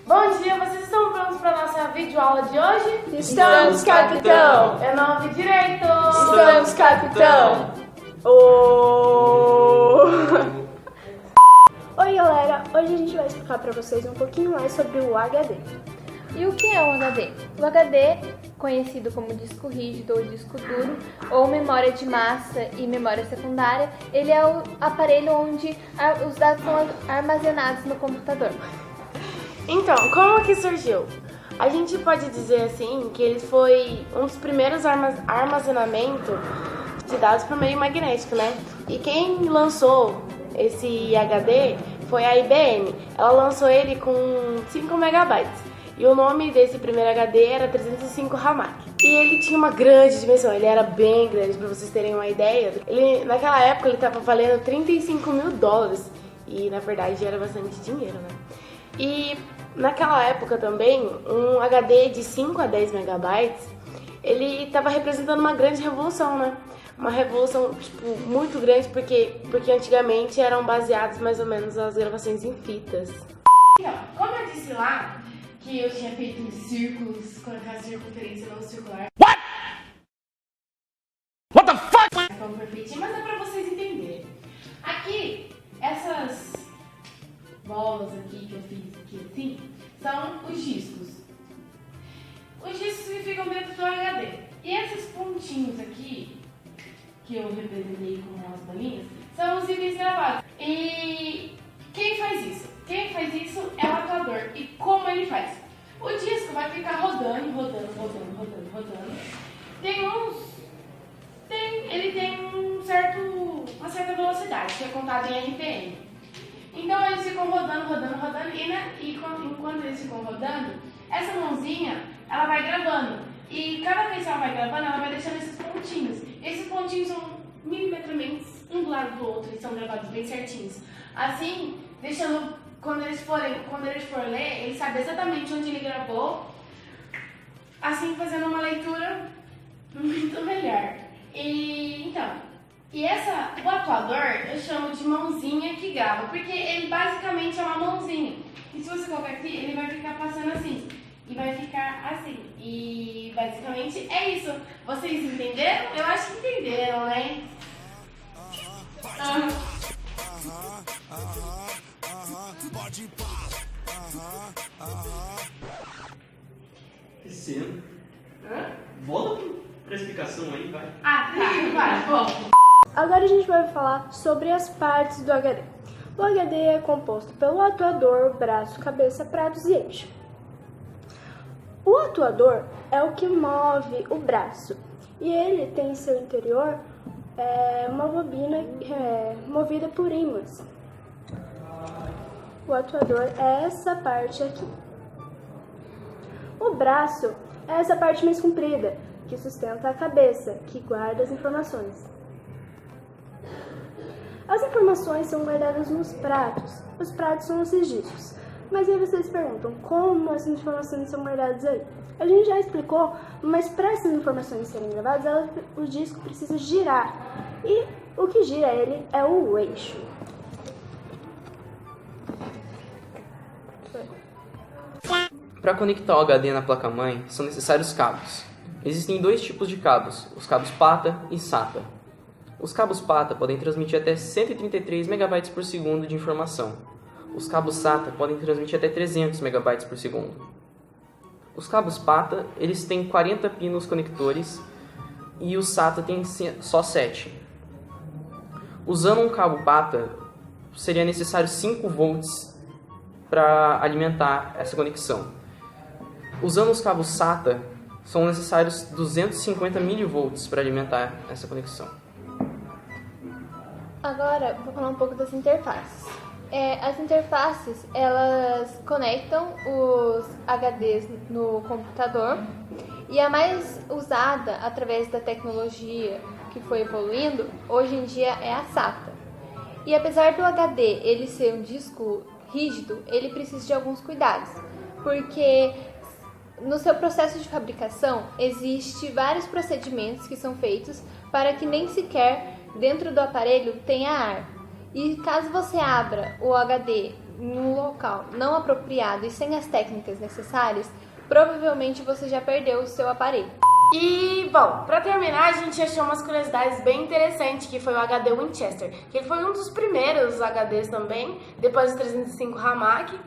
Bom dia, vocês estão prontos para a nossa videoaula de hoje? Estamos, capitão! Eu não ouvi direito! Estamos, capitão! Oi, galera! Hoje a gente vai explicar para vocês um pouquinho mais sobre o HD. E o que é um HD? O HD, conhecido como disco rígido ou disco duro, ou memória de massa e memória secundária, ele é o aparelho onde os dados são armazenados no computador. Então, como que surgiu? A gente pode dizer assim que ele foi um dos primeiros armazenamentos de dados por meio magnético, né? E quem lançou esse HD foi a IBM. Ela lançou ele com 5 megabytes. E o nome desse primeiro HD era 305 RAMAC. E ele tinha uma grande dimensão, ele era bem grande, para vocês terem uma ideia. Naquela época ele estava valendo $35.000 e na verdade era bastante dinheiro, né? E naquela época também, um HD de 5 a 10 megabytes, ele estava representando uma grande revolução, né? Uma revolução, tipo, muito grande, porque antigamente eram baseados mais ou menos as gravações em fitas. Como eu disse lá, que eu tinha feito círculos, colocar circunferência não circular. What the fuck? Então, perfeitinho, mas é pra vocês entenderem. Aqui, essas bolas aqui que eu fiz aqui assim, são os discos. Os discos ficam dentro do HD. E esses pontinhos aqui, que eu representei com as bolinhas, são os itens gravados. E quem faz isso? Quem faz isso é o atuador. E como ele faz? O disco vai ficar rodando. Ele tem uma certa velocidade, que é contada em RPM. Então eles ficam rodando, e enquanto eles ficam rodando, essa mãozinha, ela vai gravando. E cada vez que ela vai gravando, ela vai deixando esses pontinhos. Esses pontinhos são milimetramente um do lado do outro, e são gravados bem certinhos. Assim, deixando, quando eles for ler, ele sabe exatamente onde ele gravou, assim fazendo uma leitura muito melhor. O atuador eu chamo de mãozinha que grava, porque ele basicamente é uma mãozinha. E se você colocar aqui, ele vai ficar passando assim. E vai ficar assim. E basicamente é isso. Vocês entenderam? Eu acho que entenderam, né? Crescendo. Volta pra explicação aí, vai. Ah, tá, vai, volta. Agora a gente vai falar sobre as partes do HD. O HD é composto pelo atuador, braço, cabeça, pratos e eixo. O atuador é o que move o braço e ele tem em seu interior uma bobina movida por ímãs. O atuador é essa parte aqui. O braço é essa parte mais comprida, que sustenta a cabeça, que guarda as informações. As informações são guardadas nos pratos. Os pratos são esses discos. Mas aí vocês perguntam, como essas informações são guardadas aí? A gente já explicou, mas para essas informações serem gravadas, o disco precisa girar. E o que gira ele é o eixo. Para conectar o HD na placa-mãe, são necessários cabos. Existem dois tipos de cabos, os cabos PATA e SATA. Os cabos PATA podem transmitir até 133 MB por segundo de informação. Os cabos SATA podem transmitir até 300 MB por segundo. Os cabos PATA, eles têm 40 pinos conectores e o SATA tem só 7. Usando um cabo PATA, seria necessário 5 volts para alimentar essa conexão. Usando os cabos SATA, são necessários 250 mV para alimentar essa conexão. Agora, vou falar um pouco das interfaces. As interfaces, elas conectam os HDs no computador e a mais usada através da tecnologia que foi evoluindo, hoje em dia é a SATA. E apesar do HD ele ser um disco rígido, ele precisa de alguns cuidados, porque no seu processo de fabricação existem vários procedimentos que são feitos para que nem sequer dentro do aparelho tenha ar. E caso você abra o HD no local não apropriado e sem as técnicas necessárias, provavelmente você já perdeu o seu aparelho. E, bom, pra terminar, a gente achou umas curiosidades bem interessantes, que foi o HD Winchester, que ele foi um dos primeiros HDs também, depois do 305 Hamac,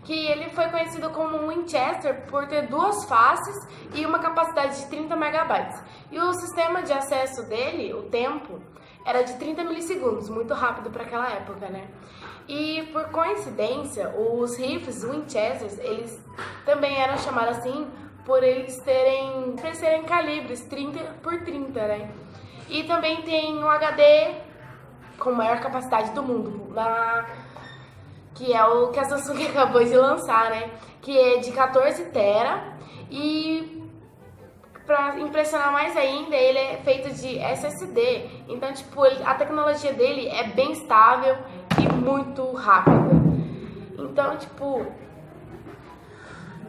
que ele foi conhecido como Winchester por ter duas faces e uma capacidade de 30 MB. E o sistema de acesso dele, o tempo, era de 30 milissegundos, muito rápido para aquela época, né? E por coincidência, os rifles Winchesters, eles também eram chamados assim por eles serem calibres 30 por 30, né? E também tem um HD com maior capacidade do mundo, que é o que a Samsung acabou de lançar, né? Que é de 14 TB e pra impressionar mais ainda, ele é feito de SSD. Então, tipo, a tecnologia dele é bem estável e muito rápida. Então, tipo...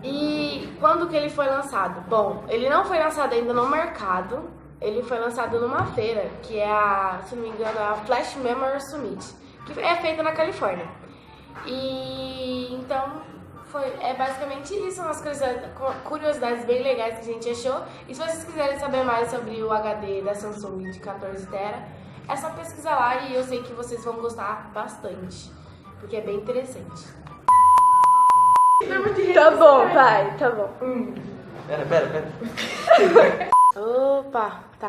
E quando que ele foi lançado? Bom, ele não foi lançado ainda no mercado. Ele foi lançado numa feira, que é a, se não me engano, a Flash Memory Summit, que é feita na Califórnia. E então é basicamente isso, umas curiosidades bem legais que a gente achou. E se vocês quiserem saber mais sobre o HD da Samsung de 14 TB, é só pesquisar lá e eu sei que vocês vão gostar bastante, porque é bem interessante. Tá bom, pai, tá bom. Pera. Opa, tá.